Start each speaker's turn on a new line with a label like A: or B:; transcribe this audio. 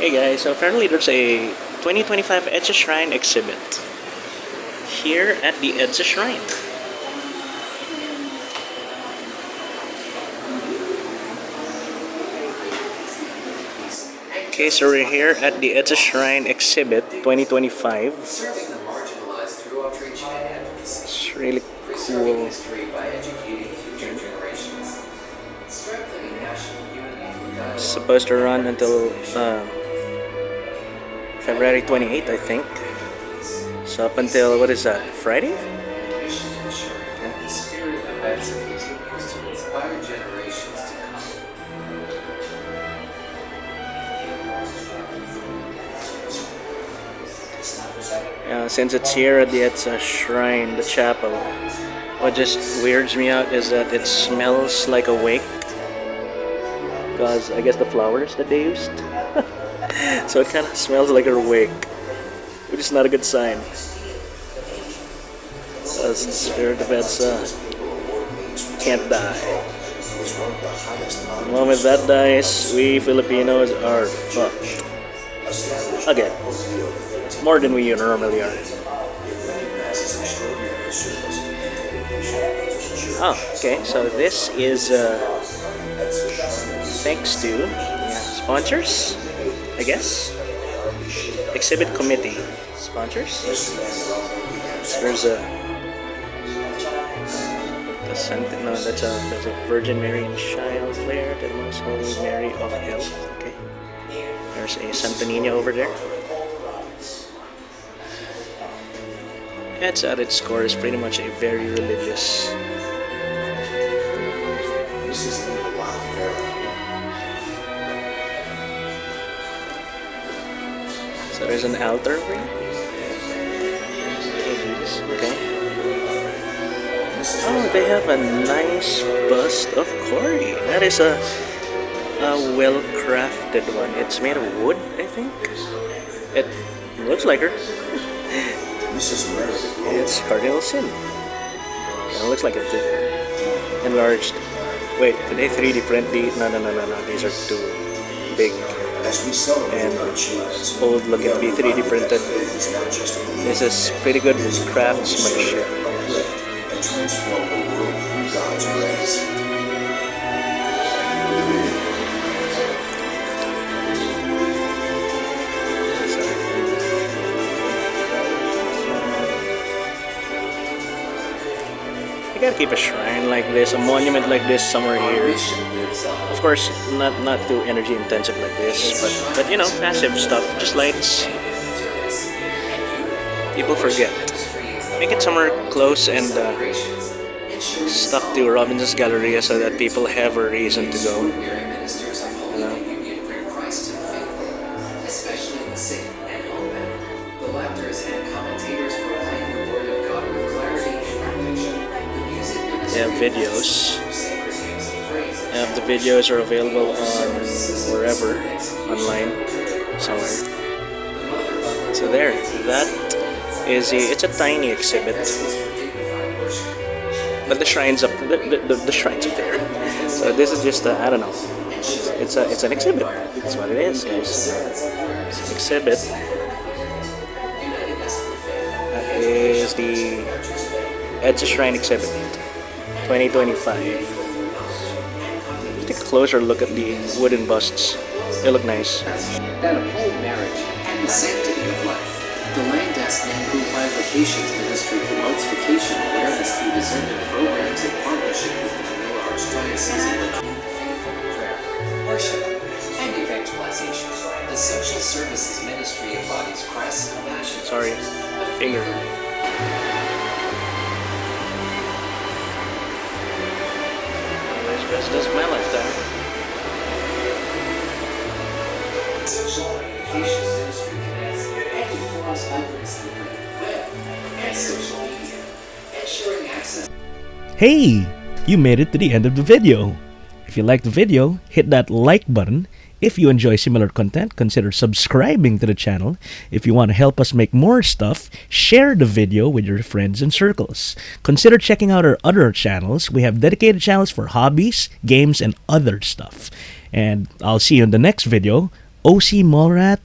A: Hey guys, so apparently there's a 2025 EDSA Shrine exhibit here at the EDSA Shrine. Okay, so we're here at the EDSA Shrine exhibit 2025. It's really cool. It's supposed to run until February 28th, I think. So up until, what is that, Friday? Since it's here at the EDSA Shrine, the chapel, what just weirds me out is that it smells like a wake. Because I guess the flowers that they used. So it kind of smells like a wake, which is not a good sign. Because the spirit of EDSA can't die. The moment that dies, we Filipinos are fucked. Again. More than we normally are. Oh, okay. So this is thanks to sponsors, I guess. Exhibit committee sponsors. There's a that's a Virgin Mary and Child there, the Most Holy Mary of Health. Okay. There's a Santa Nina over there. EDSA at its core is pretty much a very religious. So there's an altar over here. Okay. Oh, they have a nice bust of Cory. That is a well-crafted one. It's made of wood, I think. It looks like her. It's Cardinal Sin. It looks like it too. Enlarged. Wait, did they 3D print these? No. These are too big and old looking to be 3D printed. This is pretty good craftsmanship. You gotta keep a shrine like this, a monument like this somewhere here. Of course, not too energy intensive like this, but you know, passive stuff, just lights. People forget. Make it somewhere close and stuck to Robinsons Galleria so that people have a reason to go. You know? They have videos. The videos are available on wherever, online, somewhere. So there, that is it's a tiny exhibit, but the shrine's up. The shrine's up there. So this is just I don't know. It's an exhibit. That's what it is, guys. It's an exhibit. That is the EDSA Shrine exhibit. 2025. Take a closer look at the wooden busts. They look nice.
B: That uphold marriage and the sanctity of life. The Land Desk and Group Life Vacations Ministry promotes vacation awareness through discernment programs in partnership with the Manila Archdiocese and prayer, worship, and evangelization. The Social Services Ministry embodies Christ's compassion.
A: Sorry, finger. That's just my lifestyle.
B: Social Education Ministry connects and informs others through web and social media, ensuring access.
C: Hey! You made it to the end of the video. If you liked the video, hit that like button. If you enjoy similar content, consider subscribing to the channel. If you want to help us make more stuff, share the video with your friends and circles. Consider checking out our other channels. We have dedicated channels for hobbies, games, and other stuff. And I'll see you in the next video. OC Mallrat